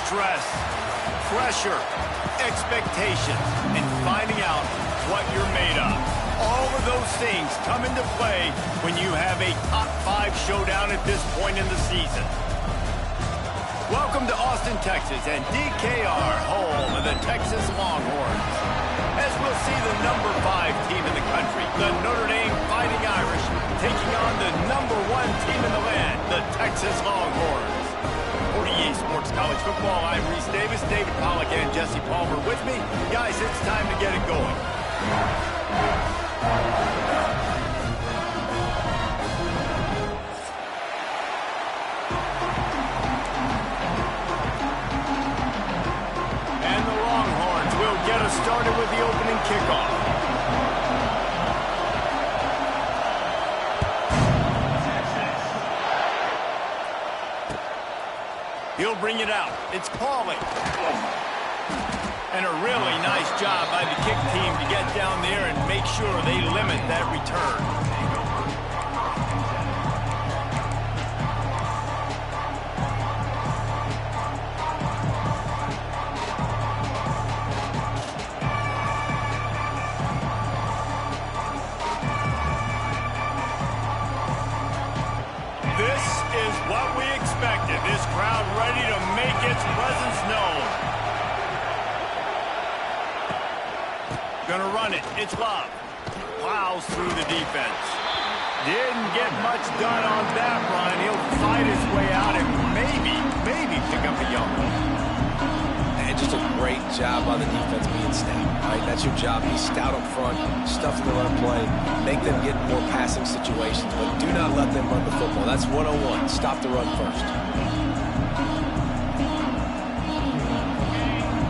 stress, pressure, expectations, and finding out what you're made of. All of those things come into play when you have a top 5 showdown at this point in the season. Welcome to Austin, Texas, and DKR, home of the Texas Longhorns. As we'll see the number 5 team in the country, the Notre Dame Fighting Irish, taking on the number 1 team in the land, the Texas Longhorns. For EA Sports College Football, I'm Reese Davis, David Pollack, and Jesse Palmer with me. Guys, it's time to get it going. And the Longhorns will get us started with the opening kickoff. He'll bring it out. It's Pauling. And a really nice job by the kick team to get down there and make sure they limit that return. This is what we expected. This crowd ready to make its presence known. Gonna run it. It's Love. Plows through the defense. Didn't get much done on that run. He'll fight his way out and maybe pick up a young one. And just a great job by the defense being stout. All right, that's your job. Be stout up front, stuff in the run play, make them get more passing situations, but do not let them run the football. That's 101. Stop the run first.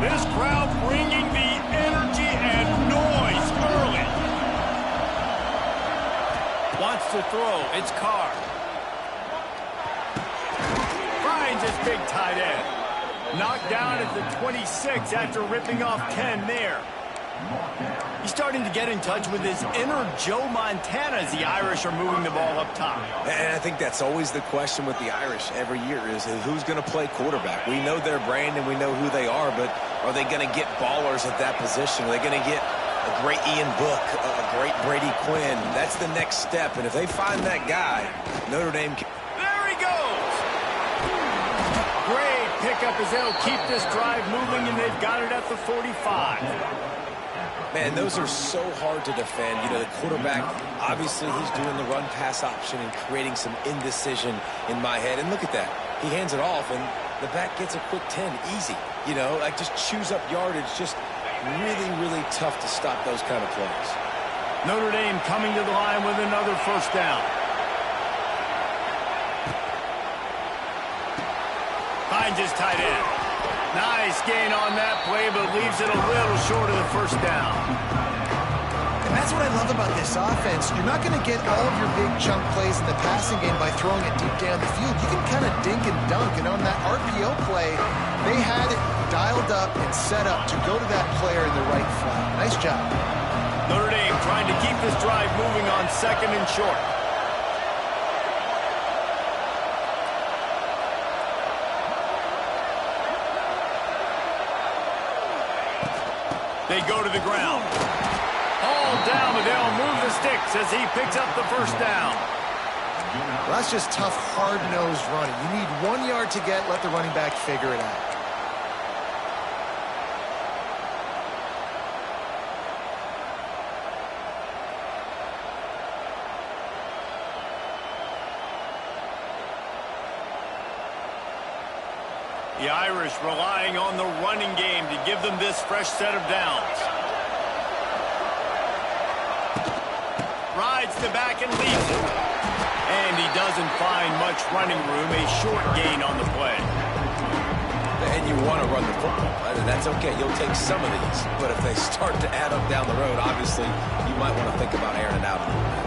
This crowd bringing the energy and noise early. Wants to throw. It's Carr. Finds his big tight end. Knocked down at the 26 after ripping off 10 there. He's starting to get in touch with his inner Joe Montana as the Irish are moving the ball up top. And I think that's always the question with the Irish every year is who's going to play quarterback. We know their brand and we know who they are, but are they going to get ballers at that position? Are they going to get a great Ian Book, a great Brady Quinn? That's the next step, and if they find that guy, Notre Dame can... There he goes! Great pickup as they'll keep this drive moving, and they've got it at the 45. Man, those are so hard to defend. You know, the quarterback, obviously he's doing the run-pass option and creating some indecision in my head. And look at that. He hands it off, and the back gets a quick 10. Easy. You know, like just chews up yardage. Just really, really tough to stop those kind of plays. Notre Dame coming to the line with another first down. Finds his tight end. Nice gain on that play, but leaves it a little short of the first down. And that's what I love about this offense. You're not going to get all of your big chunk plays in the passing game by throwing it deep down the field. You can kind of dink and dunk, and on that RPO play, they had it dialed up and set up to go to that player in the right flat. Nice job. Notre Dame trying to keep this drive moving on 2nd and short. They go to the ground. All down, but they'll move the sticks as he picks up the first down. Well, that's just tough, hard-nosed running. You need 1 yard to get, let the running back figure it out. The Irish relying on the running game to give them this fresh set of downs. Rides the back and leads it. And he doesn't find much running room, a short gain on the play. And you want to run the football. That's okay. You'll take some of these. But if they start to add up down the road, obviously, you might want to think about airing it out a little bit.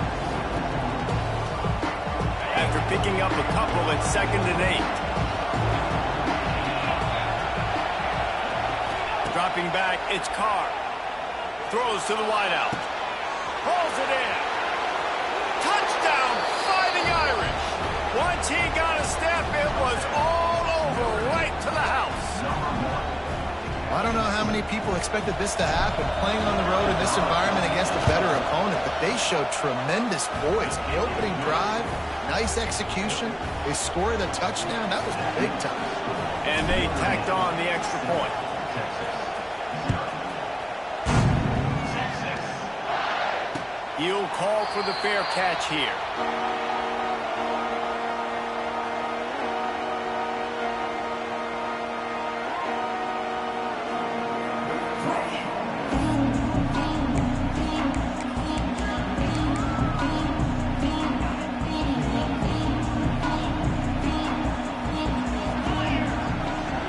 After picking up a couple at 2nd and 8. Dropping back, it's Carr. Throws to the wideout. Pulls it in. Touchdown, Fighting Irish. Once he got a step, it was all over right to the house. I don't know how many people expected this to happen, playing on the road in this environment against a better opponent, but they showed tremendous poise. The opening drive, nice execution. They scored a touchdown. That was big time. And they tacked on the extra point. He'll call for the fair catch here.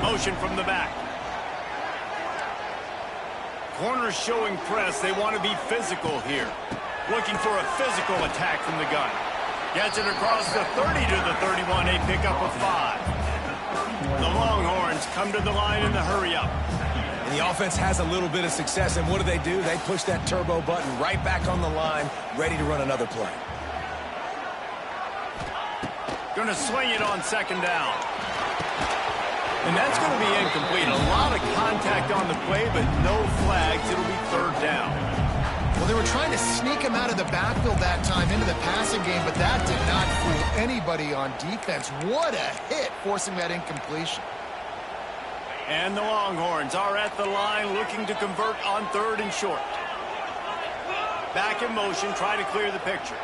Motion from the back. Corners showing press. They want to be physical here. Looking for a physical attack from the gun. Gets it across the 30 to the 31. A pickup of 5. The Longhorns come to the line in the hurry up. And the offense has a little bit of success, and what do? They push that turbo button right back on the line, ready to run another play. Going to swing it on second down. And that's going to be incomplete. A lot of contact on the play, but no flags. It'll be third down. Well, they were trying to sneak him out of the backfield that time into the passing game, but that did not fool anybody on defense. What a hit, forcing that incompletion. And the Longhorns are at the line looking to convert on third and short. Back in motion, try to clear the picture.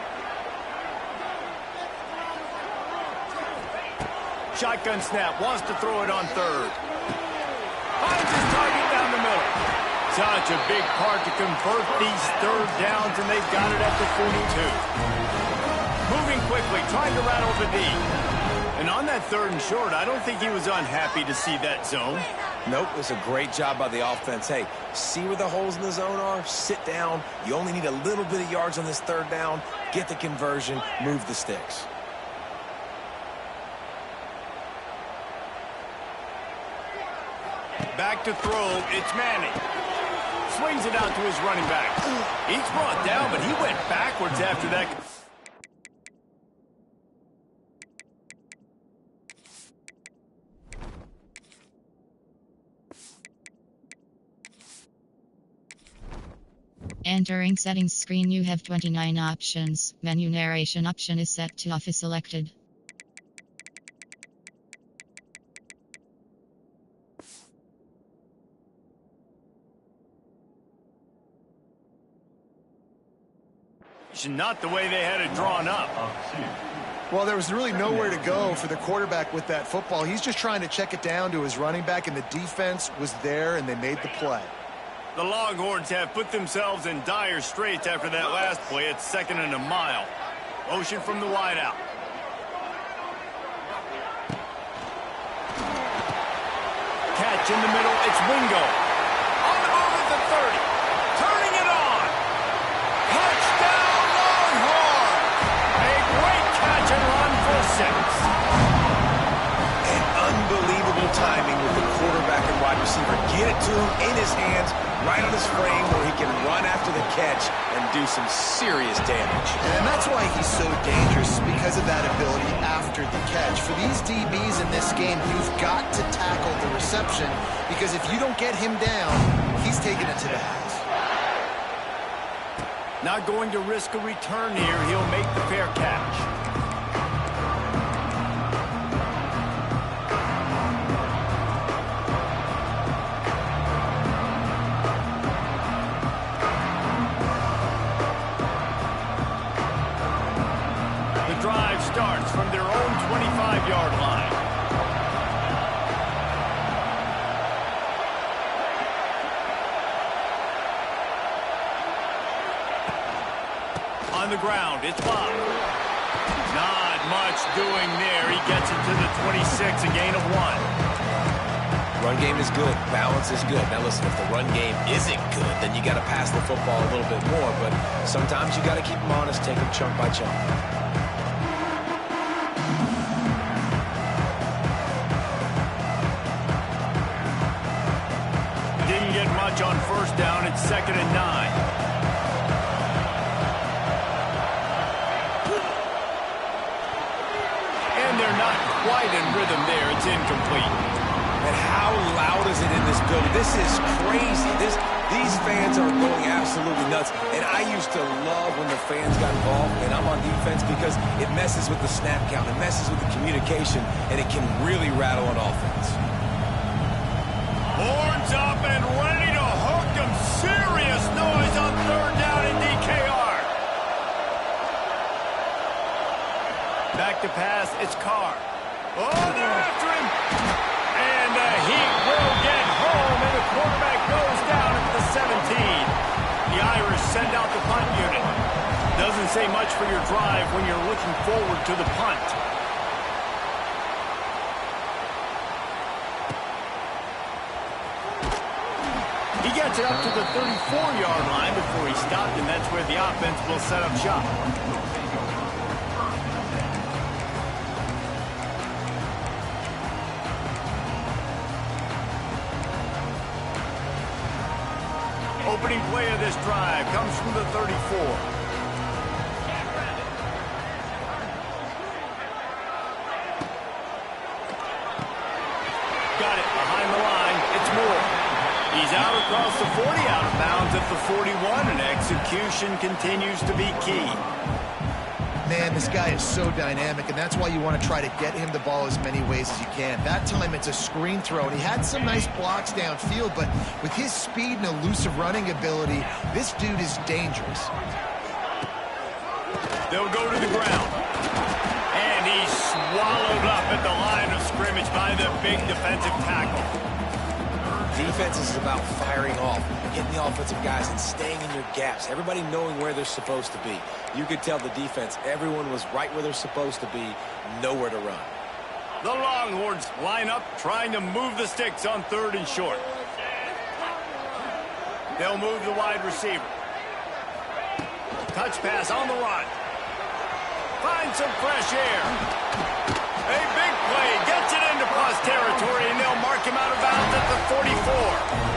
Shotgun snap, wants to throw it on third. Finds his target down the middle. Such a big part to convert these third downs, and they've got it at the 42. Moving quickly, trying to rattle the D. And on that third and short, I don't think he was unhappy to see that zone. Nope, it's a great job by the offense. Hey, see where the holes in the zone are? Sit down. You only need a little bit of yards on this third down. Get the conversion, move the sticks. Back to throw, it's Manning. Swings it out to his running back. He's brought down, but he went backwards after that. Entering settings screen, you have 29 options. Menu narration option is set to off is selected. Not the way they had it drawn up. Well, there was really nowhere to go for the quarterback with that football. He's just trying to check it down to his running back, and the defense was there, and they made the play. The Longhorns have put themselves in dire straits after that last play. It's second and a mile. Motion from the wideout. Catch in the middle. It's Wingo. On the move at the 30. Turning it on. Touchdown Longhorns. A great catch and run for 6. And unbelievable timing with the quarterback and wide receiver. Get it to him in his hands, right on his frame where he can run after the catch and do some serious damage. And that's why he's so dangerous, because of that ability after the catch. For these DBs in this game, you've got to tackle the reception, because if you don't get him down, he's taking it to the house. Not going to risk a return here. He'll make the fair catch. Starts from their own 25-yard line. On the ground, it's Bob. Not much doing there. He gets it to the 26, a gain of 1. Run game is good. Balance is good. Now listen, if the run game isn't good, then you got to pass the football a little bit more. But sometimes you got to keep them honest, take them chunk by chunk. On first down, it's second and 9. And they're not quite in rhythm there. It's incomplete. And how loud is it in this building. This is crazy. These fans are going absolutely nuts. And I used to love when the fans got involved, and I'm on defense, because it messes with the snap count, it messes with the communication, and it can really rattle an offense. Horns up and ready to hook them. Serious noise on third down in DKR. Back to pass, it's Carr. Oh, they're after him. And the Heat will get home, and the quarterback goes down at the 17. The Irish send out the punt unit. Doesn't say much for your drive when you're looking forward to the punt. He gets it up to the 34-yard line before he stopped, and that's where the offense will set up shop. Opening play of this drive comes from the 34. Got it behind the line. It's Moore. He's out across the 40, out of bounds at the 41, and execution continues to be key. Man, this guy is so dynamic, and that's why you want to try to get him the ball as many ways as you can. That time, it's a screen throw, and he had some nice blocks downfield, but with his speed and elusive running ability, this dude is dangerous. They'll go to the ground. And he's swallowed up at the line of scrimmage by the big defensive tackle. Defense is about firing off, hitting the offensive guys, and staying in your gaps. Everybody knowing where they're supposed to be. You could tell the defense, everyone was right where they're supposed to be, nowhere to run. The Longhorns line up, trying to move the sticks on third and short. They'll move the wide receiver. Touch pass on the run. Find some fresh air. A big play, gets it into plus territory, and they'll mark him out of bounds at the 44.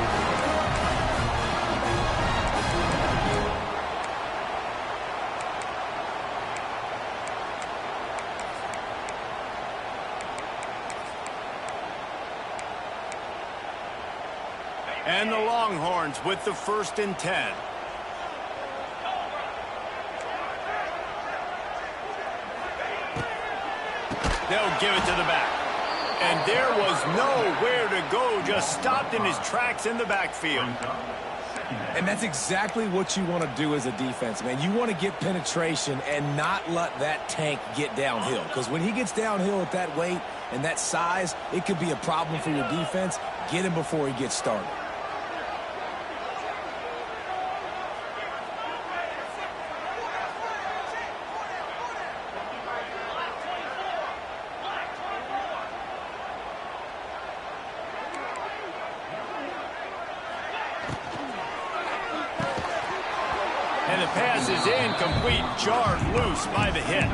And the Longhorns with the 1st and 10. They'll give it to the back. And there was nowhere to go, just stopped in his tracks in the backfield. And that's exactly what you want to do as a defense, man. You want to get penetration and not let that tank get downhill. Because when he gets downhill at that weight and that size, it could be a problem for your defense. Get him before he gets started. And the pass is incomplete, jarred loose by the hit.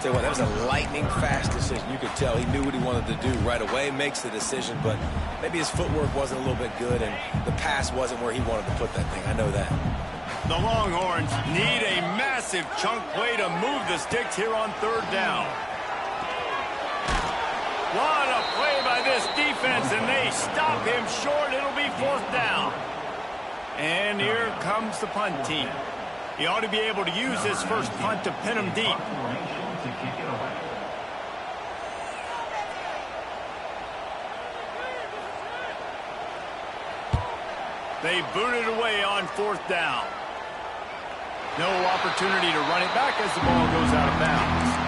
Tell you what, that was a lightning-fast decision. You could tell he knew what he wanted to do right away, makes the decision, but maybe his footwork wasn't a little bit good, and the pass wasn't where he wanted to put that thing. I know that. The Longhorns need a massive chunk play to move the sticks here on third down. What a play by this defense, and they stop him short. It'll be 4th down. And here comes the punt team. He ought to be able to use this first punt to pin him deep. They boot it away on 4th down. No opportunity to run it back as the ball goes out of bounds.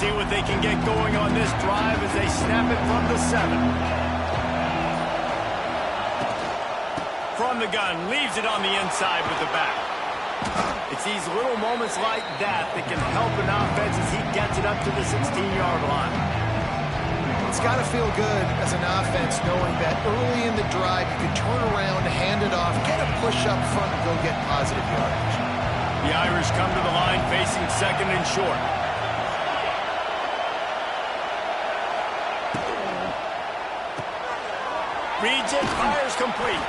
See what they can get going on this drive as they snap it from the 7. From the gun, leaves it on the inside with the back. It's these little moments like that that can help an offense as he gets it up to the 16-yard line. It's got to feel good as an offense knowing that early in the drive you can turn around, hand it off, get a push up front, and go get positive yardage. The Irish come to the line facing 2nd and short. Reads it, fires complete.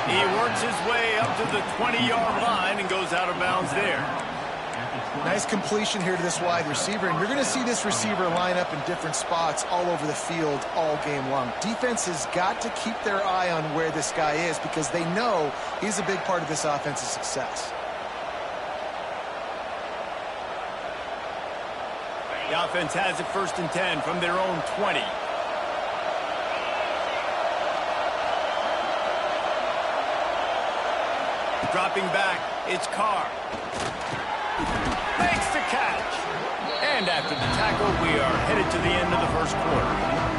He works his way up to the 20-yard line and goes out of bounds there. Nice completion here to this wide receiver, and you're going to see this receiver line up in different spots all over the field all game long. Defense has got to keep their eye on where this guy is because they know he's a big part of this offense's success. The offense has it 1st and 10 from their own 20. Dropping back, it's Carr. Makes the catch. And after the tackle, we are headed to the end of the first quarter.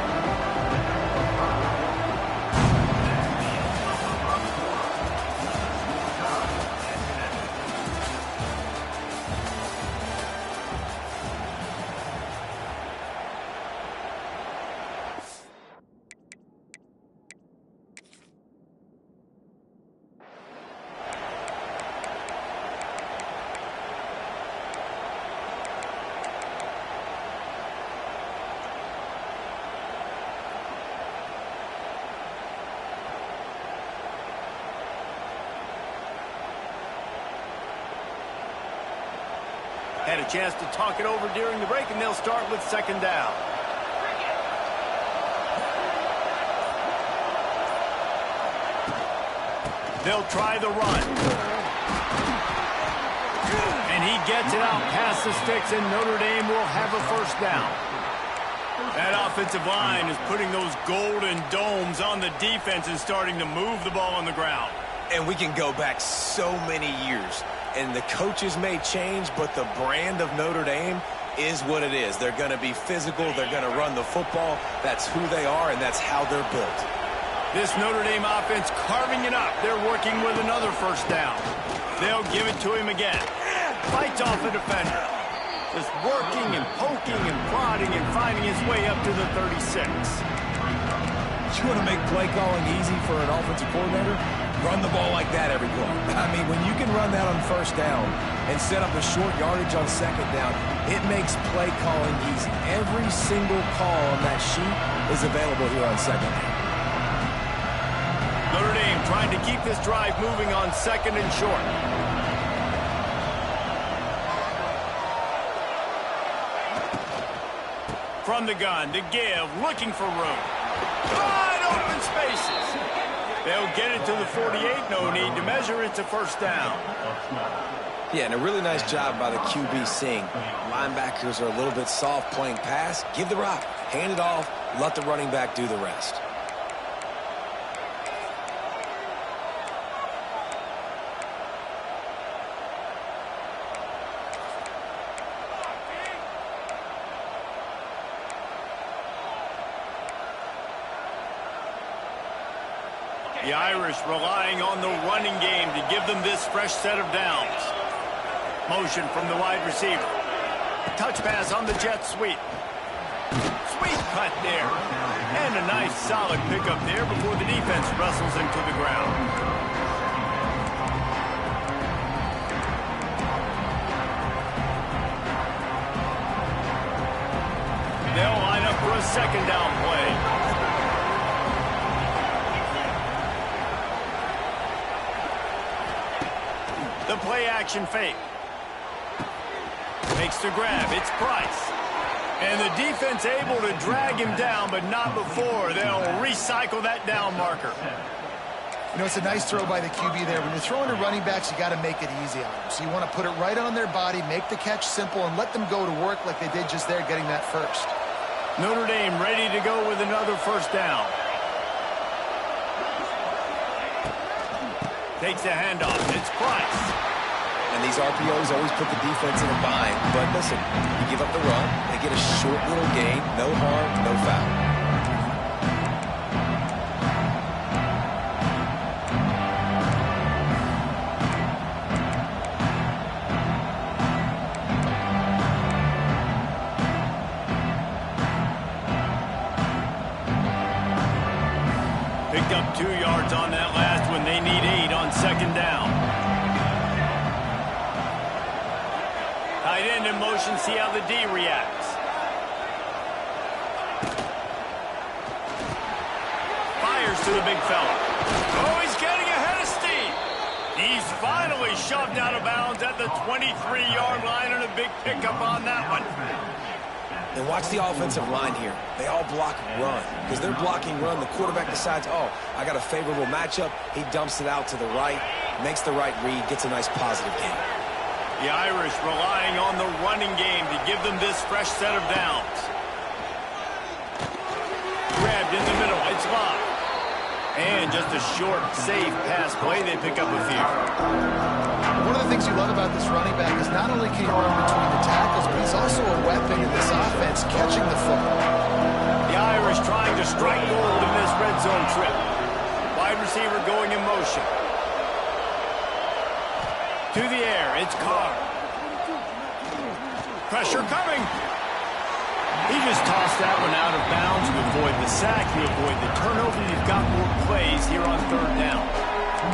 Had a chance to talk it over during the break, and they'll start with 2nd down. They'll try the run. And he gets it out past the sticks, and Notre Dame will have a 1st down. That offensive line is putting those golden domes on the defense and starting to move the ball on the ground. And we can go back so many years. And the coaches may change, but the brand of Notre Dame is what it is. They're going to be physical. They're going to run the football. That's who they are, and that's how they're built. This Notre Dame offense carving it up. They're working with another 1st down. They'll give it to him again. Fights off a defender. Just working and poking and prodding and finding his way up to the 36. You want to make play calling easy for an offensive coordinator? Run the ball like that every play. I mean, when you can run that on 1st down and set up a short yardage on 2nd down, it makes play calling easy. Every single call on that sheet is available here on 2nd down. Notre Dame trying to keep this drive moving on 2nd and short. From the gun to give, looking for room. Wide open spaces. They'll get it to the 48. No need to measure. It's a 1st down. Yeah, and a really nice job by the QB seeing. Linebackers are a little bit soft playing pass. Give the rock. Hand it off. Let the running back do the rest. The Irish relying on the running game to give them this fresh set of downs. Motion from the wide receiver. Touch pass on the jet sweep. Sweep cut there. And a nice solid pickup there before the defense wrestles into the ground. They'll line up for a 2nd down play. The play-action fake. Makes the grab. It's Price. And the defense able to drag him down, but not before. They'll recycle that down marker. You know, it's a nice throw by the QB there. When you're throwing to running backs, you got to make it easy on them. So you want to put it right on their body, make the catch simple, and let them go to work like they did just there, getting that 1st. Notre Dame ready to go with another 1st down. Takes the handoff. It's Price. And these RPOs always put the defense in a bind. But listen, you give up the run, they get a short little gain, no harm, no foul. Picked up 2 yards on that last one. They need 8 on 2nd down. Tight end in motion. See how the D reacts. Fires to the big fella. Oh, he's getting ahead of steam. He's finally shoved out of bounds at the 23-yard line, and a big pickup on that one. And watch the offensive line here. They all block run. Because they're blocking run, the quarterback decides, oh, I got a favorable matchup. He dumps it out to the right, makes the right read, gets a nice positive gain. The Irish relying on the running game to give them this fresh set of downs. Grabbed in the middle, it's locked. And just a short, safe pass play, they pick up a few. One of the things you love about this running back is not only can he run between the tackles, but he's also a weapon in this offense, catching the football. The Irish trying to strike gold in this red zone trip. Wide receiver going in motion. To the air, it's Carr. Pressure coming. He just tossed that one out of bounds. You avoid the sack, you avoid the turnover. You've got more plays here on third down.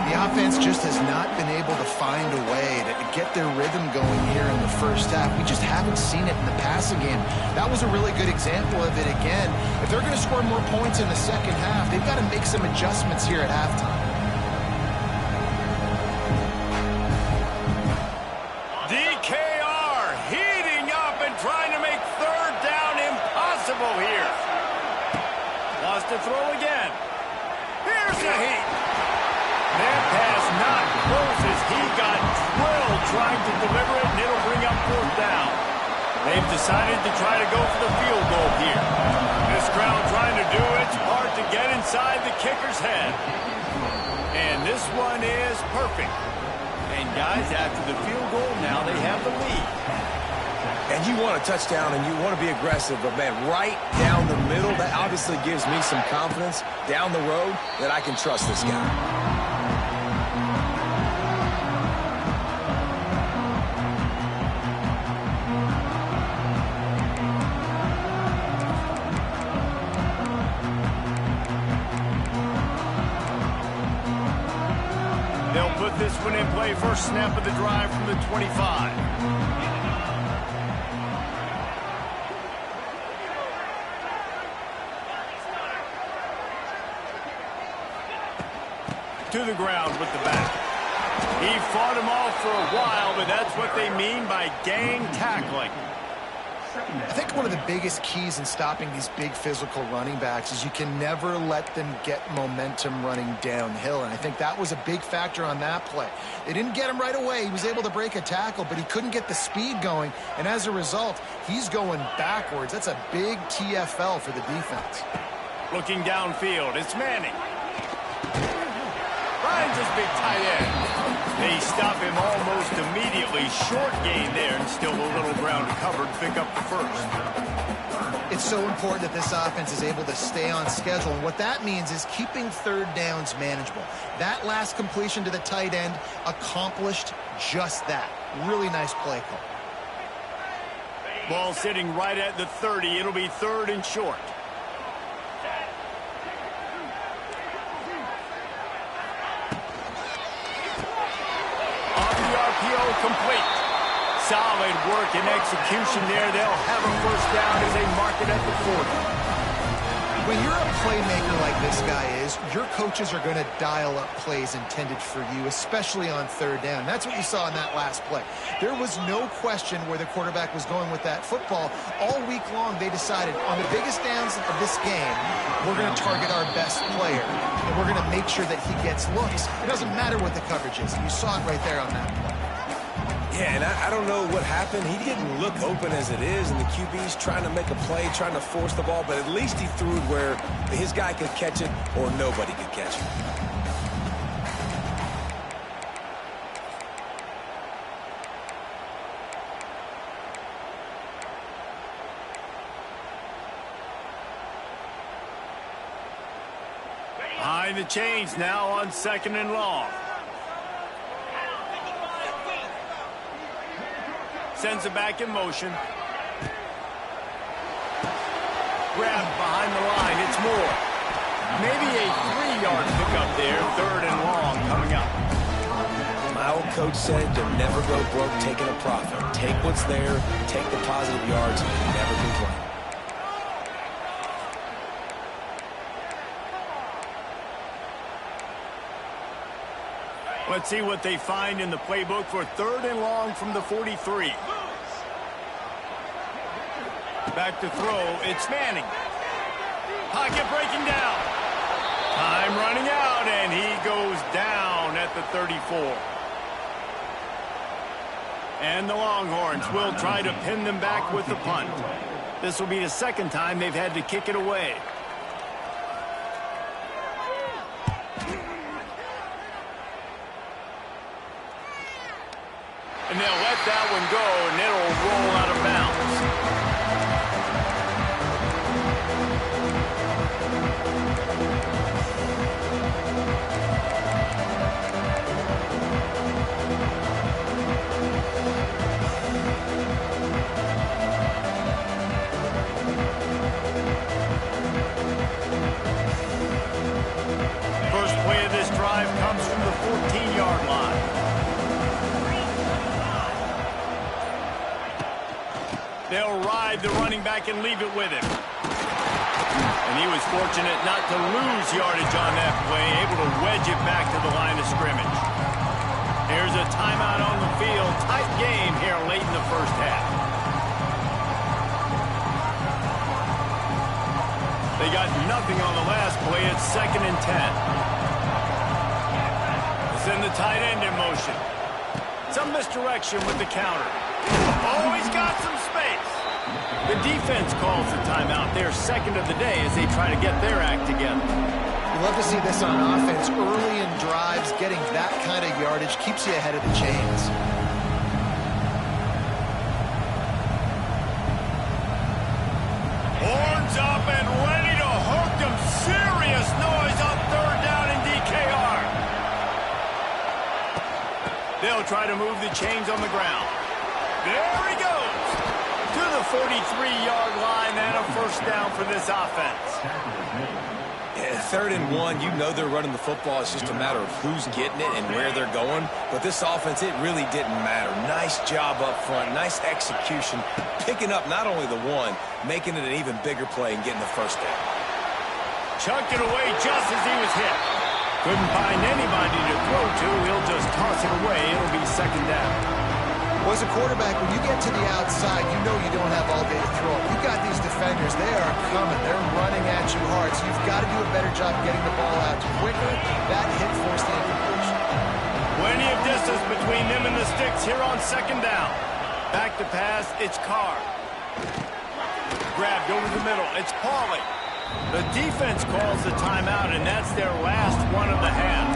The offense just has not been able to find a way to get their rhythm going here in the first half. We just haven't seen it in the passing game. That was a really good example of it again. If they're going to score more points in the second half, they've got to make some adjustments here at halftime. DKR heating up and trying to make third down impossible here. Wants to throw again. Here's the heat. That pass not close as he got drilled trying to deliver it, and it'll bring up fourth down. They've decided to try to go for the field goal here. This crowd trying to do its part to get inside the kicker's head. And this one is perfect. And guys, after the field goal, now they have the lead. And you want a touchdown and you want to be aggressive, but man, right down the middle, that obviously gives me some confidence down the road that I can trust this guy. They'll put this one in play, first snap of the drive from the 25. To the ground with the back. He fought him off for a while, but that's what they mean by gang tackling. I think one of the biggest keys in stopping these big physical running backs is you can never let them get momentum running downhill, and I think that was a big factor on that play. They didn't get him right away. He was able to break a tackle, but he couldn't get the speed going, and as a result, he's going backwards. That's a big TFL for the defense. Looking downfield, it's Manning. Finds his big tight end. They stop him almost immediately. Short gain there, and still a little ground covered. Pick up the first. It's so important that this offense is able to stay on schedule, and what that means is keeping third downs manageable. That last completion to the tight end accomplished just that. Really nice play call. Ball sitting right at the 30. It'll be third and short. Complete. Solid work and execution there. They'll have a first down as they mark it at the 40. When you're a playmaker like this guy is, your coaches are going to dial up plays intended for you, especially on third down. That's what you saw in that last play. There was no question where the quarterback was going with that football. All week long, they decided on the biggest downs of this game, we're going to target our best player, and we're going to make sure that he gets looks. It doesn't matter what the coverage is. You saw it right there on that play. Yeah, and I don't know what happened. He didn't look open as it is, and the QB's trying to make a play, trying to force the ball, but at least he threw it where his guy could catch it or nobody could catch it. Behind the chains now on second and long. Sends it back in motion. Grabbed behind the line. It's Moore. Maybe a 3-yard pickup there. Third and long coming up. My old coach said you'll never go broke taking a profit. Take what's there, take the positive yards, and never complain. Let's see what they find in the playbook for 3rd and long from the 43. Back to throw. It's Manning. Pocket breaking down. Time running out, and he goes down at the 34. And the Longhorns will try to pin them back with the punt. This will be the 2nd time they've had to kick it away. And they'll let that one go, and it'll roll out of bounds. First play of this drive comes from the 14-yard line. They'll ride the running back and leave it with him. And he was fortunate not to lose yardage on that play, able to wedge it back to the line of scrimmage. Here's a timeout on the field. Tight game here late in the first half. They got nothing on the last play. It's 2nd and 10. Send the tight end in motion. Some misdirection with the counter. Oh, he's got some space. The defense calls the timeout. They're 2nd of the day as they try to get their act together. You love to see this on offense. Early in drives, getting that kind of yardage keeps you ahead of the chains. Horns up and ready to hook them. Serious noise on 3rd down in DKR. They'll try to move the chains on the ground. There he goes. To the 43-yard line and a 1st down for this offense. Yeah, 3rd and 1, you know they're running the football. It's just a matter of who's getting it and where they're going. But this offense, it really didn't matter. Nice job up front, nice execution, picking up not only the one, making it an even bigger play and getting the 1st down. Chucked it away just as he was hit. Couldn't find anybody to throw to. He'll just toss it away. It'll be 2nd down. Well, as a quarterback, when you get to the outside, you know you don't have all day to throw. You've got these defenders. They are coming. They're running at you hard. So you've got to do a better job getting the ball out quicker. That hit forced the incompletion. Plenty of distance between them and the sticks here on 2nd down. Back to pass. It's Carr. Grabbed over the middle. It's Pauly. The defense calls the timeout, and that's their last one of the half.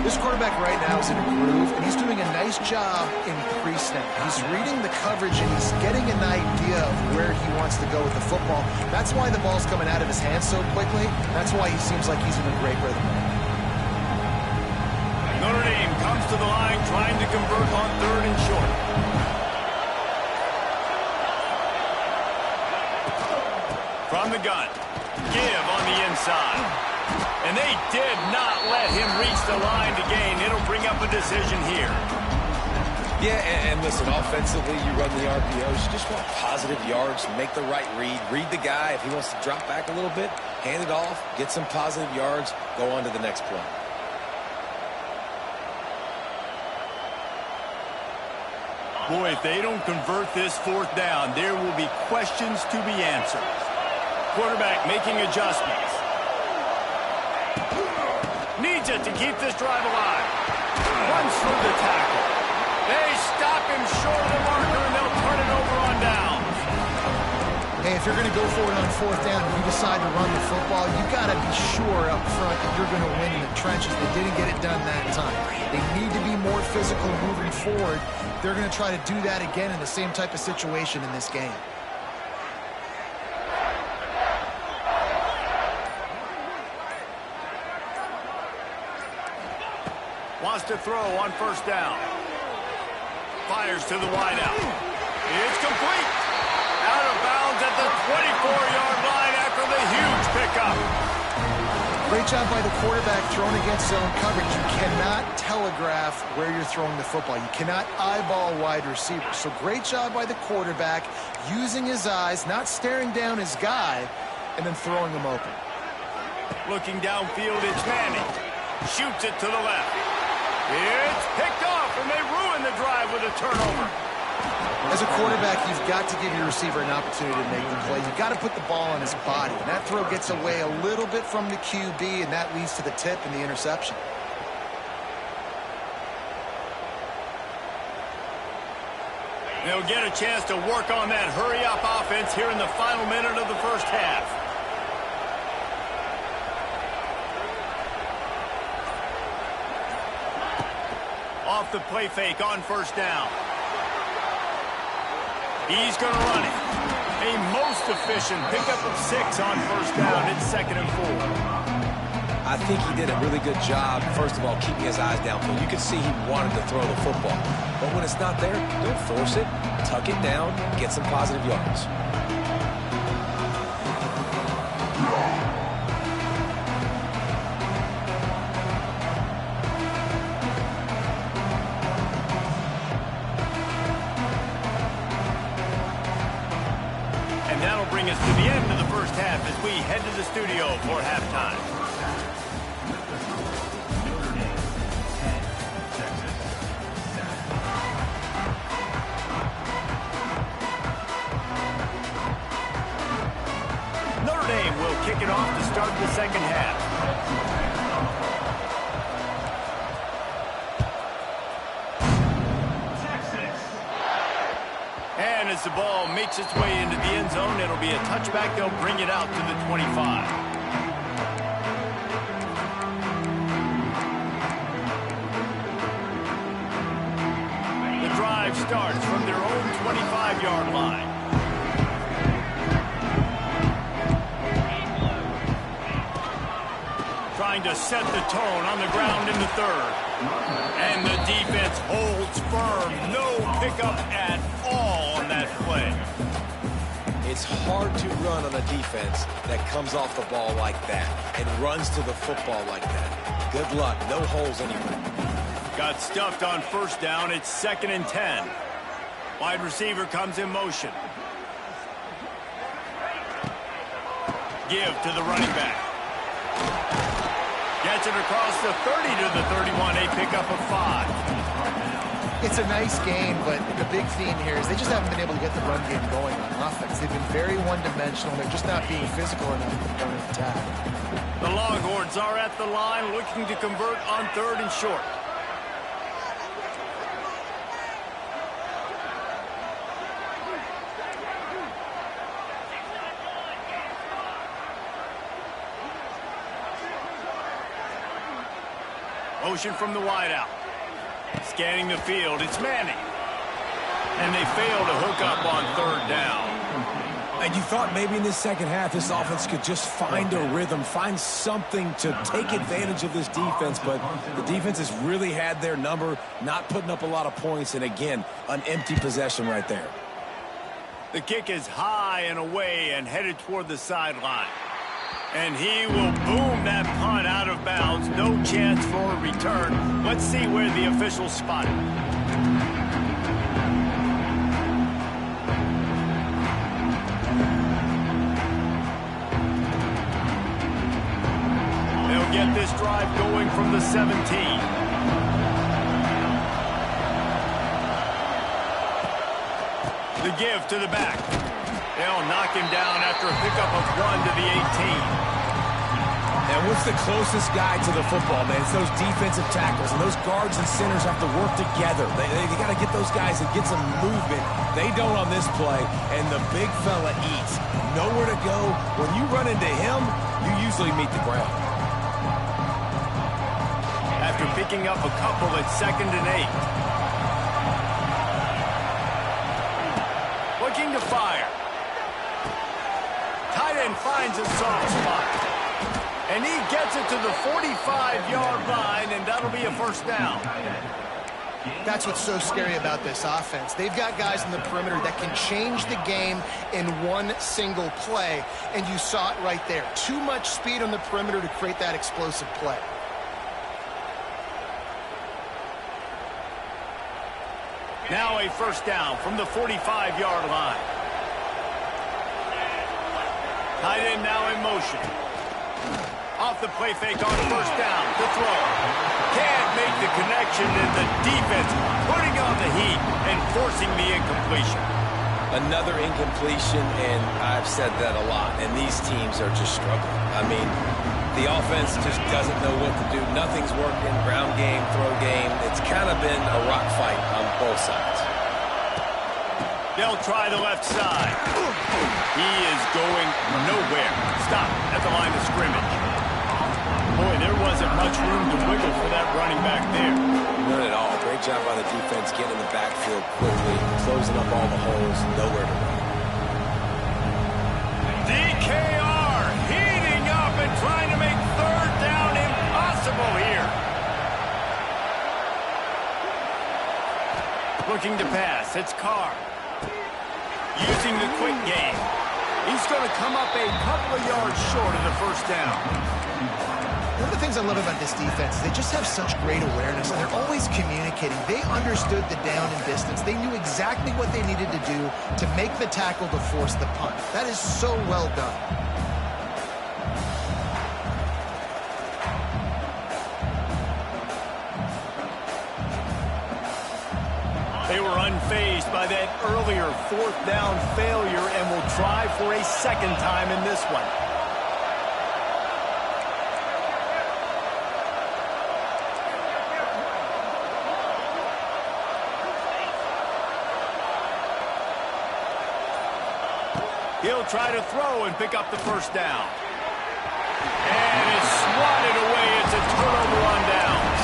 This quarterback right now is in a groove, and he's doing a nice job in pre-snap. He's reading the coverage, and he's getting an idea of where he wants to go with the football. That's why the ball's coming out of his hands so quickly. That's why he seems like he's in a great rhythm. Notre Dame comes to the line trying to convert on 3rd and short. From the gun. Give on the inside. And they did not let him reach the line to gain. It'll bring up a decision here. Yeah, and listen, offensively, you run the RPOs. You just want positive yards, make the right read the guy. If he wants to drop back a little bit, hand it off, get some positive yards, go on to the next play. Boy, if they don't convert this 4th down, there will be questions to be answered. Quarterback making adjustments. Needs it to keep this drive alive. Runs through the tackle. They stop him short of the marker, and they'll turn it over on downs. Hey, if you're going to go for it on 4th down and you decide to run the football, you got to be sure up front that you're going to win in the trenches. They didn't get it done that time. They need to be more physical moving forward. They're going to try to do that again in the same type of situation in this game. Wants to throw on 1st down. Fires to the wideout. It's complete. Out of bounds at the 24-yard line after the huge pickup. Great job by the quarterback throwing against zone coverage. You cannot telegraph where you're throwing the football. You cannot eyeball wide receivers. So great job by the quarterback using his eyes, not staring down his guy, and then throwing him open. Looking downfield, it's Manning. Shoots it to the left. It's picked off, and they ruin the drive with a turnover. As a quarterback, you've got to give your receiver an opportunity to make the play. You've got to put the ball on his body. And that throw gets away a little bit from the QB, and that leads to the tip and the interception. They'll get a chance to work on that hurry-up offense here in the final minute of the first half. Off the play fake on first down. He's going to run it. A most efficient pickup of 6 on first down. It's 2nd and 4. I think he did a really good job, first of all, keeping his eyes downfield. You could see he wanted to throw the football. But when it's not there, don't force it. Tuck it down, get some positive yards. And that'll bring us to the end of the first half as we head to the studio for halftime. Notre Dame will kick it off to start the second half. And as the ball makes its way into the end zone, it'll be a touchback. They'll bring it out to the 25. The drive starts from their own 25-yard line. Trying to set the tone on the ground in the third. And the defense holds firm. No pickup at all on that play. It's hard to run on a defense that comes off the ball like that and runs to the football like that. Good luck. No holes anywhere. Got stuffed on first down. It's 2nd and 10. Wide receiver comes in motion. Give to the running back. Gets it across the 30 to the 31. A pickup of 5. It's a nice game, but the big theme here is they just haven't been able to get the run game going on offense. They've been very one-dimensional. They're just not being physical enough to attack. The Longhorns are at the line looking to convert on 3rd and short. Motion from the wideout. Scanning the field. It's Manning. And they fail to hook up on 3rd down. And you thought maybe in this second half this offense could just find a rhythm, find something to take advantage of this defense, but the defense has really had their number, not putting up a lot of points, and again, an empty possession right there. The kick is high and away and headed toward the sideline. And he will boom that punt out of bounds. No chance for a return. Let's see where the officials spot it. They'll get this drive going from the 17. The give to the back. They'll knock him down after a pickup of 1 to the 18. And what's the closest guy to the football, man? It's those defensive tackles, and those guards and centers have to work together. They got to get those guys and get some movement. They don't on this play, and the big fella eats. Nowhere to go. When you run into him, you usually meet the ground. After picking up a couple at 2nd and 8. Looking to fire. Tight end finds a soft spot. And he gets it to the 45-yard line, and that'll be a first down. That's what's so scary about this offense. They've got guys in the perimeter that can change the game in one single play, and you saw it right there. Too much speed on the perimeter to create that explosive play. Now a first down from the 45-yard line. Tight end now in motion. Off the play fake on first down. The throw. Can't make the connection, and the defense putting on the heat and forcing the incompletion. Another incompletion, and I've said that a lot, and these teams are just struggling. I mean, the offense just doesn't know what to do. Nothing's working. Ground game, throw game. It's kind of been a rock fight on both sides. They'll try the left side. He is going nowhere. Stop at the line of scrimmage. Boy, there wasn't much room to wiggle for that running back there. None at all. Great job by the defense getting in the backfield quickly, closing up all the holes, nowhere to run. DKR heating up and trying to make third down impossible here. Looking to pass. It's Carr. Using the quick game. He's going to come up a couple of yards short of the first down. One of the things I love about this defense is they just have such great awareness, and they're always communicating. They understood the down and distance. They knew exactly what they needed to do to make the tackle to force the punt. That is so well done. They were unfazed by that earlier fourth down failure and will try for a second time in this one. He'll try to throw and pick up the first down. And it's swatted away. It's a turnover on downs.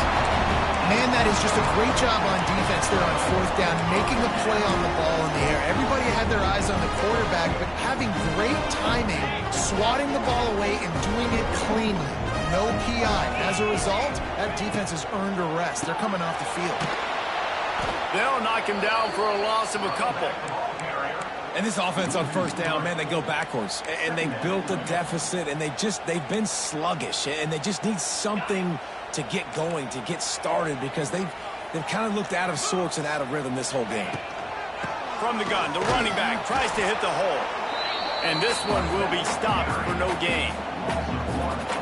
Man, that is just a great job on defense there on fourth down, making a play on the ball in the air. Everybody had their eyes on the quarterback, but having great timing, swatting the ball away and doing it cleanly. No PI. As a result, that defense has earned a rest. They're coming off the field. They'll knock him down for a loss of a couple. And this offense on first down, man, they go backwards. And they built a deficit, and they've been sluggish. And they just need something to get going, to get started, because they've kind of looked out of sorts and out of rhythm this whole game. From the gun, the running back tries to hit the hole. And this one will be stopped for no gain.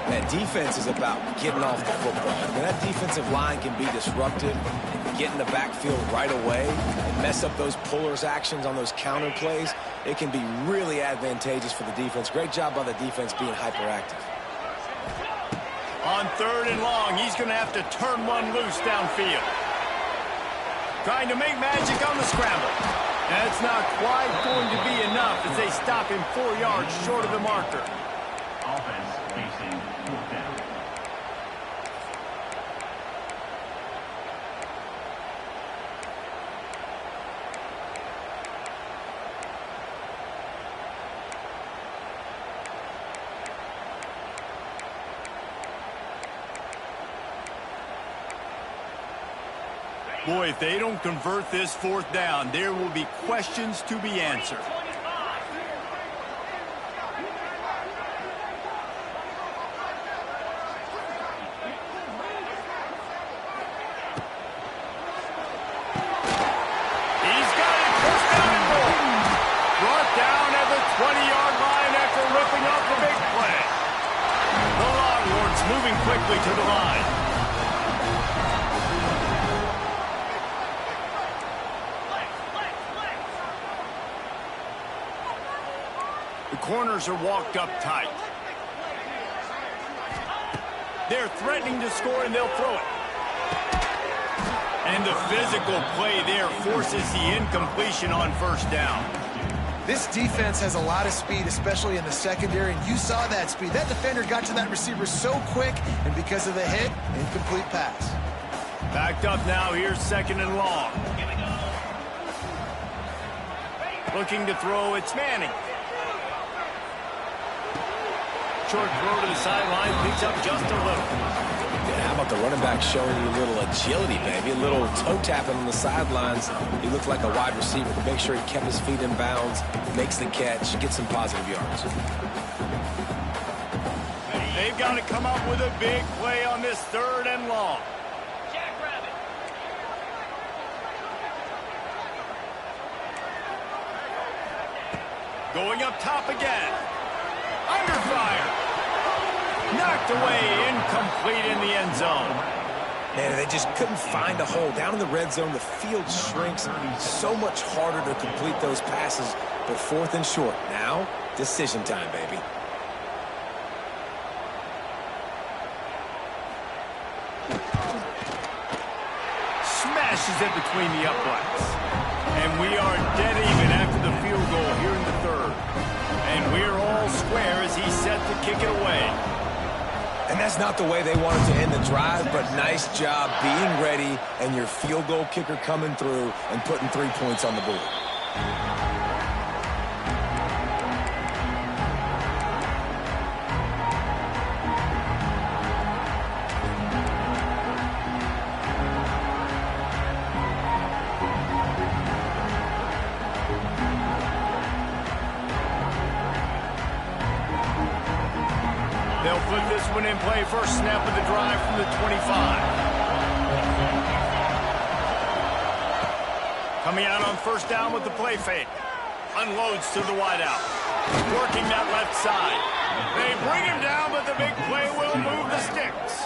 That defense is about getting off the football. And that defensive line can be disruptive, get in the backfield right away, and mess up those pullers actions on those counter plays. It can be really advantageous for the defense. Great job by the defense being hyperactive. On third and long, he's going to have to turn one loose downfield. Trying to make magic on the scramble. That's not quite going to be enough as they stop him 4 yards short of the marker. Offense facing fourth down. Boy, if they don't convert this fourth down, there will be questions to be answered. He's got it, first down and goal. Brought down at the 20-yard line after ripping off the big play. The Longhorns moving quickly to the line. Corners are walked up tight. They're threatening to score, and they'll throw it. And the physical play there forces the incompletion on first down. This defense has a lot of speed, especially in the secondary, and you saw that speed. That defender got to that receiver so quick, and because of the hit, incomplete pass. Backed up now, here's second and long. Looking to throw, it's Manning. Short throw to the sideline, picks up just a little. Yeah, how about the running back showing you a little agility, baby? A little toe tapping on the sidelines. He looked like a wide receiver to make sure he kept his feet in bounds, makes the catch, gets some positive yards. They've got to come up with a big play on this third and long. Going up top again. Under fire. Knocked away, incomplete in the end zone. Man, they just couldn't find a hole. Down in the red zone, the field shrinks. So much harder to complete those passes, but 4th and short. Now, decision time, baby. Smashes it between the uprights. And we are dead even after the field goal here in the 3rd. And we're all square as he's set to kick it away. And that's not the way they wanted to end the drive, but nice job being ready and your field goal kicker coming through and putting 3 points on the board. They'll put this one in play. First snap of the drive from the 25. Coming out on first down with the play fake. Unloads to the wideout. Working that left side. They bring him down, but the big play will move the sticks.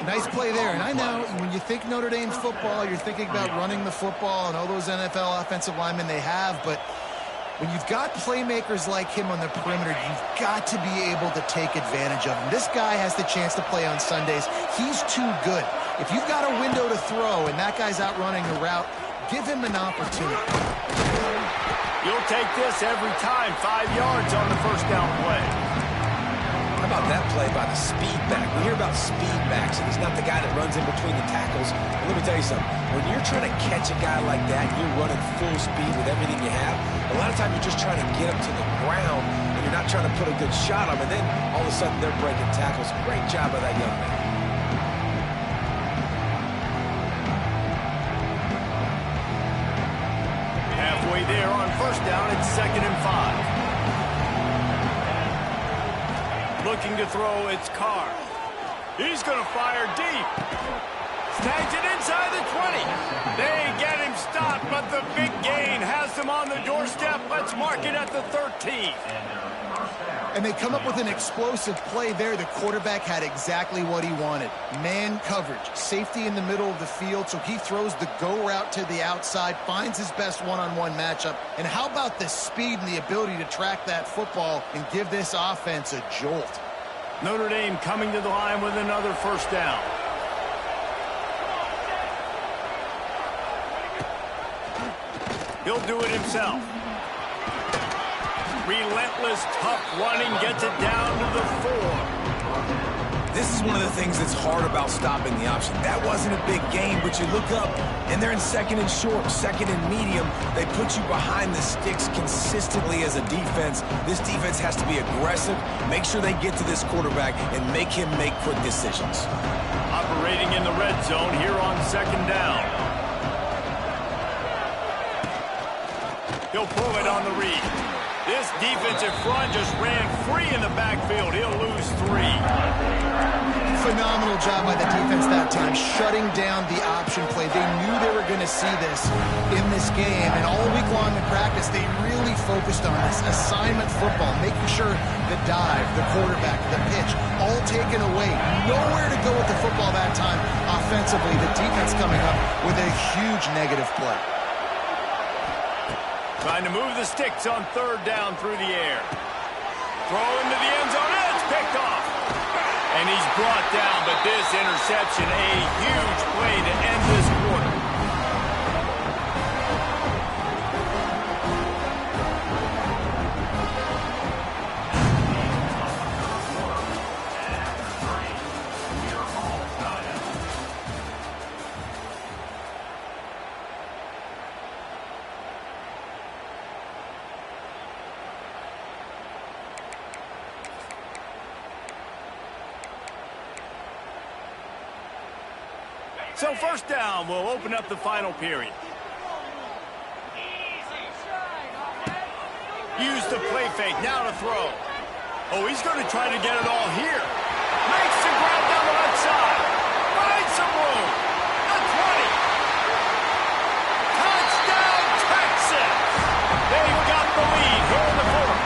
Nice play there. And I know when you think Notre Dame football, you're thinking about running the football and all those NFL offensive linemen they have, but when you've got playmakers like him on the perimeter, you've got to be able to take advantage of him. This guy has the chance to play on Sundays. He's too good. If you've got a window to throw and that guy's out running a route, give him an opportunity. You'll take this every time. 5 yards on the first down play. How about that play by the speed back? We hear about speed backs, and he's not the guy that runs in between the tackles. But let me tell you something. When you're trying to catch a guy like that, you're running full speed with everything you have. A lot of times you're just trying to get him to the ground, and you're not trying to put a good shot on him, and then all of a sudden they're breaking tackles. Great job by that young man. Halfway there on first down, it's 2nd and 5. Looking to throw, it's Carr. He's going to fire deep. Snags it inside the 20. They get him stopped, but the big gain has them on the doorstep. Let's mark it at the 13. And they come up with an explosive play there. The quarterback had exactly what he wanted. Man coverage, safety in the middle of the field, so he throws the go route to the outside, finds his best one-on-one matchup. And how about the speed and the ability to track that football and give this offense a jolt? Notre Dame coming to the line with another first down. He'll do it himself. Relentless, tough running, gets it down to the 4. This is one of the things that's hard about stopping the option. That wasn't a big gain, but you look up, and they're in 2nd and short, 2nd and medium. They put you behind the sticks consistently as a defense. This defense has to be aggressive, make sure they get to this quarterback, and make him make quick decisions. Operating in the red zone here on 2nd down. He'll pull it on the read. This defensive front just ran free in the backfield. He'll lose 3. Phenomenal job by the defense that time, shutting down the option play. They knew they were going to see this in this game, and all week long in practice, they really focused on this assignment football, making sure the dive, the quarterback, the pitch, all taken away. Nowhere to go with the football that time offensively. The defense coming up with a huge negative play. Trying to move the sticks on 3rd down through the air. Throw into the end zone. It's picked off. And he's brought down, but this interception, a huge play to end this quarter. So first down will open up the final period. Use the play fake, now to throw. Oh, he's going to try to get it all here. Makes the grab down the left side. Finds some room. The 20. Touchdown, Texas! They've got the lead here in the 4th.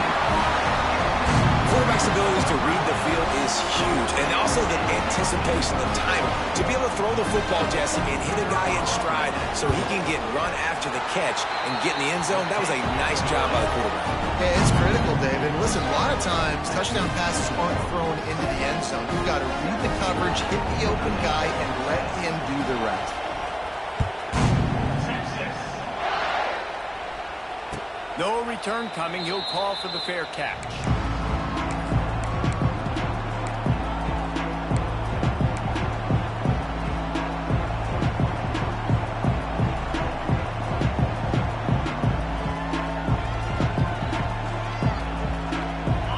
Quarterbacks abilities to read the field is huge. And also the anticipation, the timing. To be able to throw the football, Jesse, and hit a guy in stride so he can get run after the catch and get in the end zone, that was a nice job by the quarterback. Yeah, it's critical, David. Listen, a lot of times touchdown passes aren't thrown into the end zone. You've got to read the coverage, hit the open guy, and let him do the rest. No return coming. He'll call for the fair catch.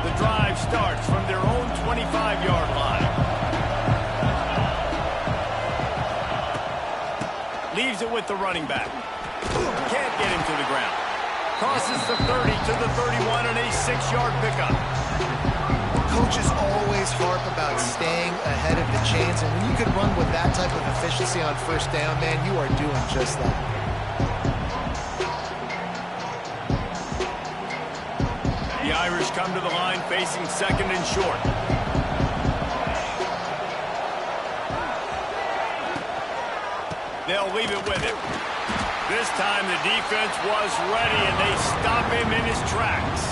The drive starts from their own 25-yard line. Leaves it with the running back. Can't get him to the ground. Crosses the 30 to the 31 and a 6-yard pickup. Coaches always harp about staying ahead of the chains, and when you can run with that type of efficiency on first down, man, you are doing just that. The Irish come to the line facing second and short. They'll leave it with him. This time the defense was ready, and they stop him in his tracks.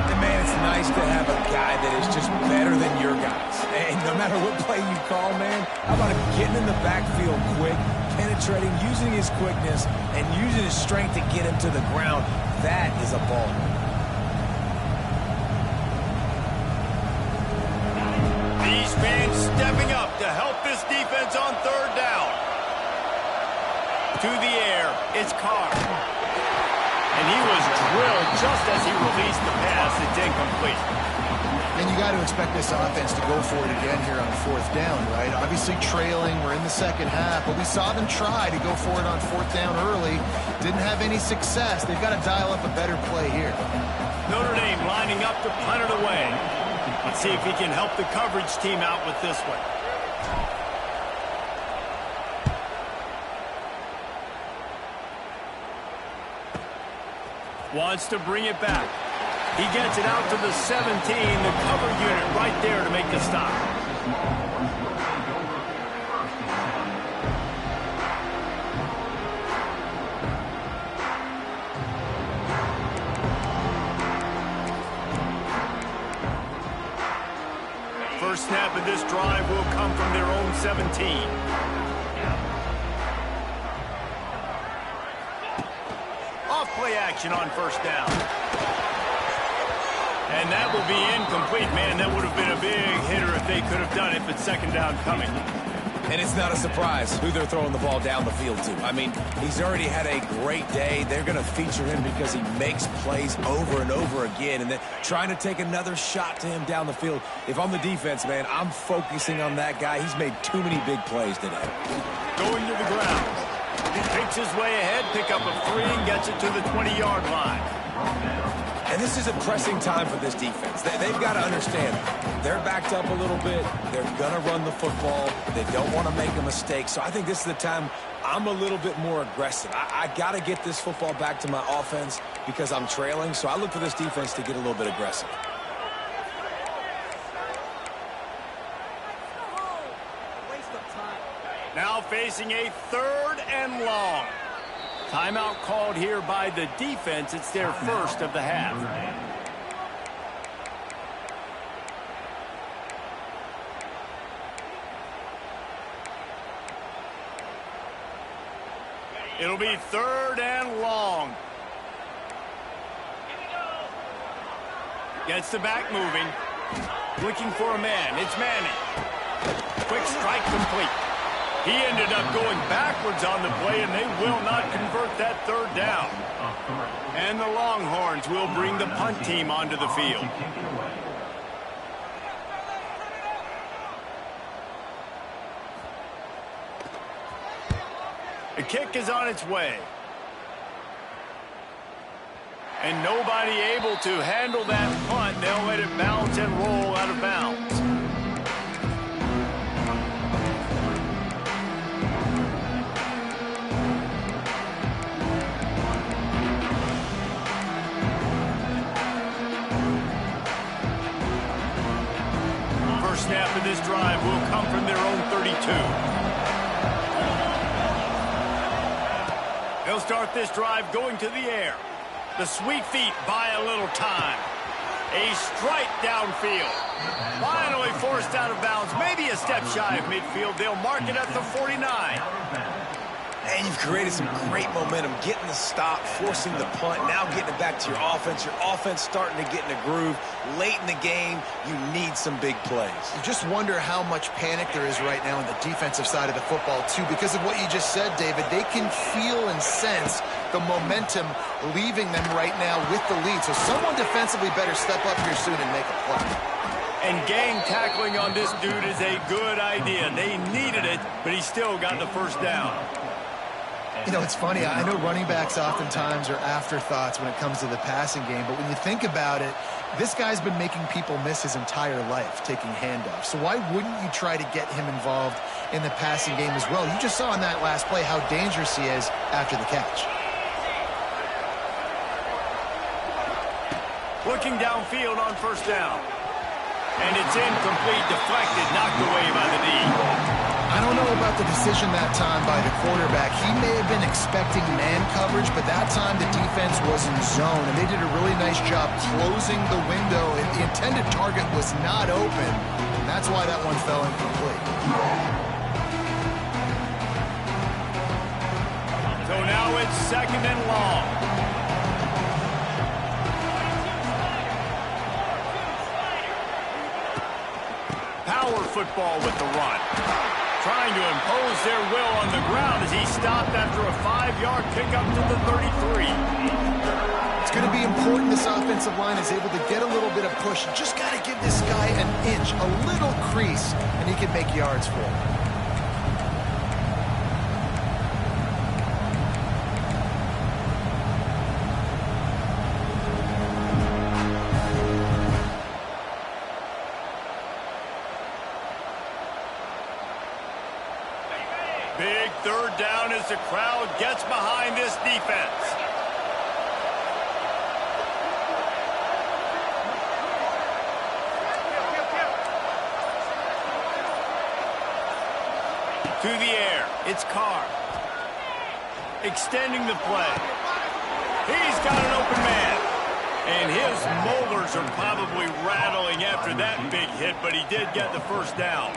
And man, it's nice to have a guy that is just better than your guys. And no matter what play you call, man, how about him getting in the backfield quick, penetrating, using his quickness, and using his strength to get him to the ground. That is a ball. These fans stepping up to help this defense on third down. To the air, it's Carr. And he was drilled just as he released the pass. It's incomplete. And you got to expect this offense to go for it again here on fourth down, right? Obviously trailing, we're in the second half, but we saw them try to go for it on fourth down early. Didn't have any success. They've got to dial up a better play here. Notre Dame lining up to punt it away. Let's see if he can help the coverage team out with this one. Wants to bring it back. He gets it out to the 17, the cover unit right there to make the stop. First snap of this drive will come from their own 17. Play action on first down. And that will be incomplete. Man, that would have been a big hitter if they could have done it, but second down coming. And it's not a surprise who they're throwing the ball down the field to. I mean, he's already had a great day. They're going to feature him because he makes plays over and over again. And then trying to take another shot to him down the field. If I'm the defense, man, I'm focusing on that guy. He's made too many big plays today. Going to the ground. He takes his way ahead, pick up a 3, and gets it to the 20-yard line. And this is a pressing time for this defense. They've got to understand, they're backed up a little bit. They're going to run the football. They don't want to make a mistake. So I think this is the time I'm a little bit more aggressive. I got to get this football back to my offense because I'm trailing. So I look for this defense to get a little bit aggressive. Now facing a 3rd and long. Timeout called here by the defense. It's their first of the half. It'll be 3rd and long. Gets the back moving. Looking for a man. It's Manning. Quick strike complete. He ended up going backwards on the play, and they will not convert that 3rd down. And the Longhorns will bring the punt team onto the field. The kick is on its way. And nobody able to handle that punt. They'll let it bounce and roll out of bounds. half of this drive will come from their own 32. They'll start this drive going to the air. The sweet feet buy a little time. A strike downfield. Finally forced out of bounds. Maybe a step shy of midfield. They'll mark it at the 49. And you've created some great momentum, getting the stop, forcing the punt, now getting it back to your offense. Your offense starting to get in a groove. Late in the game, you need some big plays. You just wonder how much panic there is right now on the defensive side of the football, too, because of what you just said, David. They can feel and sense the momentum leaving them right now with the lead. So someone defensively better step up here soon and make a play. And gang tackling on this dude is a good idea. They needed it, but he still got the first down. You know, it's funny. I know running backs oftentimes are afterthoughts when it comes to the passing game, but when you think about it, this guy's been making people miss his entire life taking handoffs. So why wouldn't you try to get him involved in the passing game as well? You just saw in that last play how dangerous he is after the catch. Looking downfield on first down. And it's incomplete, deflected, knocked away by the D. I don't know about the decision that time by the quarterback. He may have been expecting man coverage, but that time the defense was in zone, and they did a really nice job closing the window. The intended target was not open, and that's why that one fell incomplete. So now it's second and long. Power football with the run. Trying to impose their will on the ground as he stopped after a 5-yard pickup to the 33. It's going to be important this offensive line is able to get a little bit of push. Just got to give this guy an inch, a little crease, and he can make yards for him. Big third down as the crowd gets behind this defense. To the air, it's Carr. Extending the play. He's got an open man. And his molars are probably rattling after that big hit, but he did get the first down.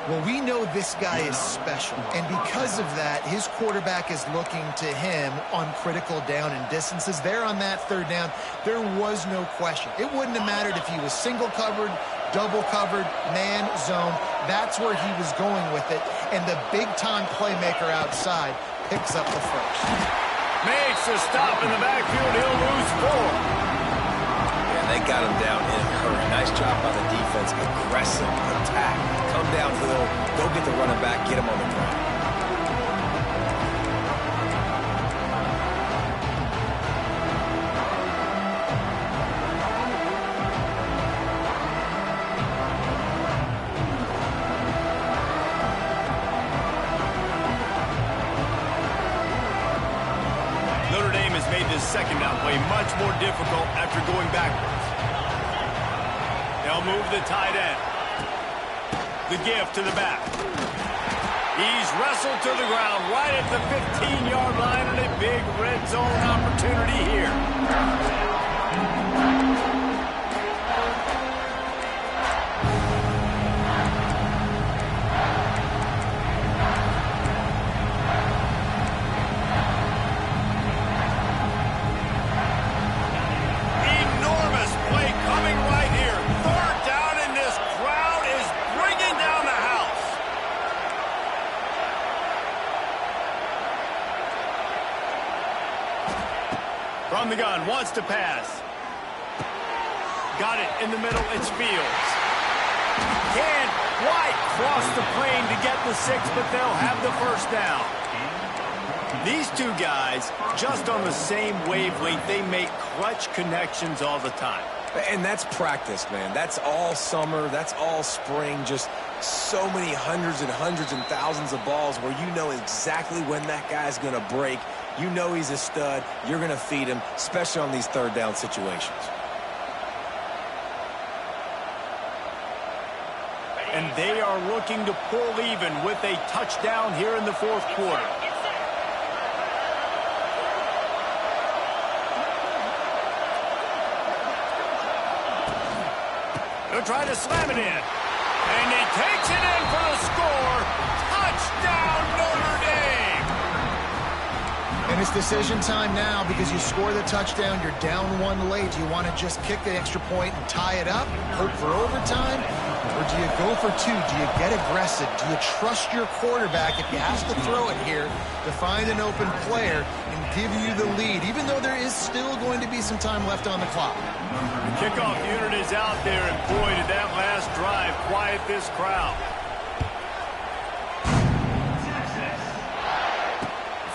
Well, we know this guy is special, and because of that, his quarterback is looking to him on critical down and distances. There on that third down, there was no question. It wouldn't have mattered if he was single covered, double covered, man, zone. That's where he was going with it, and the big-time playmaker outside picks up the first. Makes a stop in the backfield. He'll lose 4. Yeah, they got him down in a hurry. Nice job by the defense. Aggressive attack. Come downhill. Go get the running back. Get him on the ground. Notre Dame has made this second down play much more difficult after going backwards. They'll move the tight end. The give to the back. He's wrestled to the ground right at the 15-yard line, and a big red zone opportunity here. From the gun, wants to pass. Got it in the middle, it's Fields. Can't quite cross the plane to get the 6, but they'll have the first down. These two guys, just on the same wavelength, they make clutch connections all the time. And that's practice, man. That's all summer. That's all spring. Just so many hundreds and thousands of balls where you know exactly when that guy's going to break. You know he's a stud. You're going to feed him, especially on these third down situations. And they are looking to pull even with a touchdown here in the fourth quarter. They'll try to slam it in. And he takes it in for the score. Touchdown, Notre Dame! And it's decision time now because you score the touchdown, you're down one late. Do you want to just kick the extra point and tie it up, hope for overtime? Or do you go for two? Do you get aggressive? Do you trust your quarterback if he has to throw it here to find an open player and give you the lead, even though there is still going to be some time left on the clock? The kickoff unit is out there, and boy, did that last drive quiet this crowd.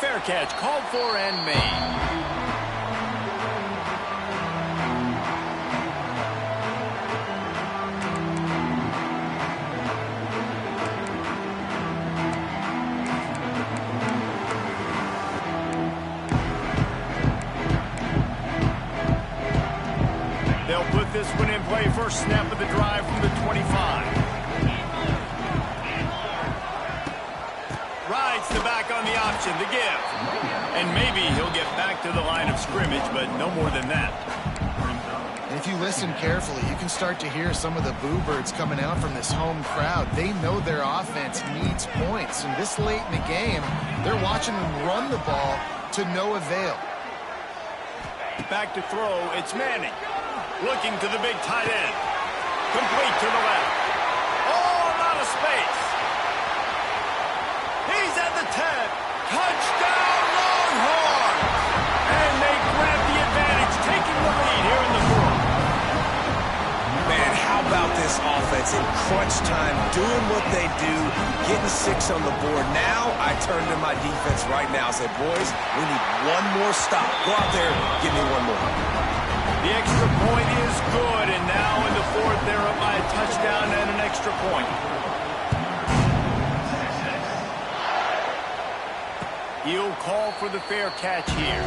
Fair catch called for and made. They'll put this one in play. First snap of the drive from the 25. Rides the back on the option, the give. And maybe he'll get back to the line of scrimmage, but no more than that. And if you listen carefully, you can start to hear some of the boo birds coming out from this home crowd. They know their offense needs points. And this late in the game, they're watching them run the ball to no avail. Back to throw, it's Manning. Looking to the big tight end. Complete to the left. All out of space. He's at the 10. Touchdown, Longhorns! And they grab the advantage, taking the lead here in the fourth. Man, how about this offense in crunch time, doing what they do, getting 6 on the board. Now I turn to my defense right now and say, boys, we need one more stop. Go out there, give me one more. The extra point is good, and now in the fourth, they're up by a touchdown and an extra point. He'll call for the fair catch here.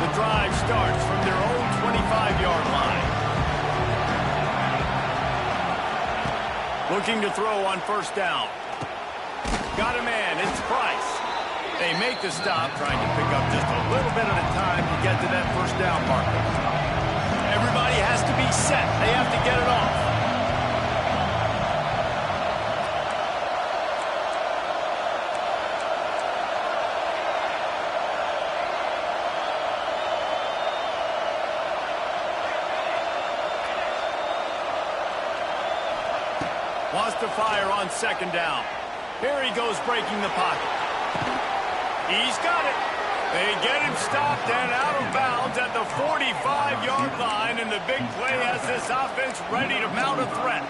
The drive starts from their own 25-yard line. Looking to throw on first down. Got a man, it's Price. They make the stop, trying to pick up just a little bit at a time to get to that first down marker. Everybody has to be set. They have to get it off. Wants to fire on second down. Here he goes breaking the pocket. He's got it. They get him stopped and out of bounds at the 45-yard line, and the big play has this offense ready to mount a threat.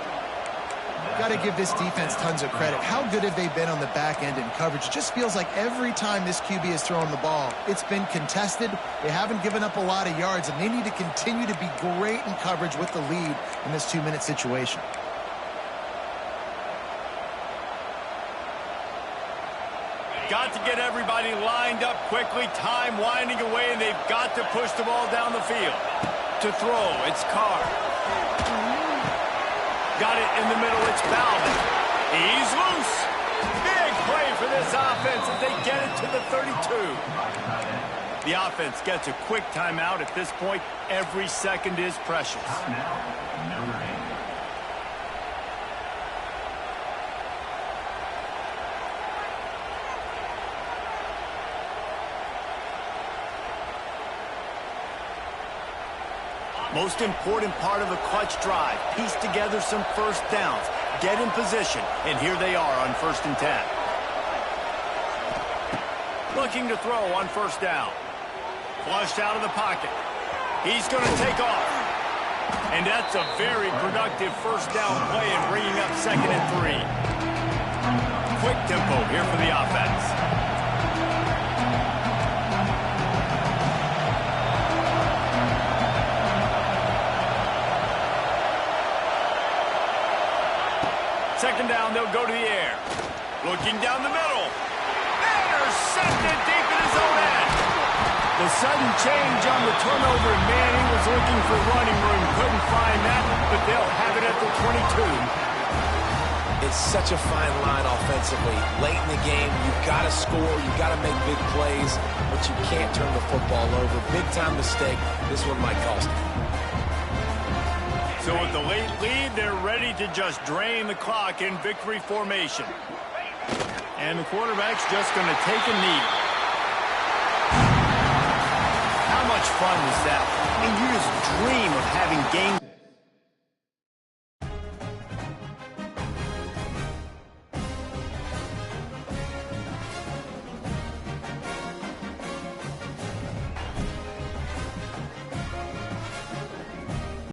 Got to give this defense tons of credit. How good have they been on the back end in coverage? It just feels like every time this QB has thrown the ball, it's been contested. They haven't given up a lot of yards, and they need to continue to be great in coverage with the lead in this 2-minute situation. Got to get everybody lined up quickly, time winding away, and they've got to push the ball down the field. To throw, it's Carr. Got it in the middle, it's Bowden. He's loose. Big play for this offense as they get it to the 32. The offense gets a quick timeout at this point. Every second is precious. Most important part of a clutch drive. Piece together some first downs. Get in position. And here they are on 1st and 10. Looking to throw on first down. Flushed out of the pocket. He's going to take off. And that's a very productive first down play and bringing up 2nd and 3. Quick tempo here for the offense. Second down, they'll go to the air. Looking down the middle. Intercepted deep in his own end. The sudden change on the turnover, and man, he was looking for running room. Couldn't find that, but they'll have it at the 22. It's such a fine line offensively. Late in the game, you've got to score, you've got to make big plays, but you can't turn the football over. Big-time mistake. This one might cost them. So with the late lead, they're ready to just drain the clock in victory formation. And the quarterback's just going to take a knee. How much fun was that? I mean, you just dream of having game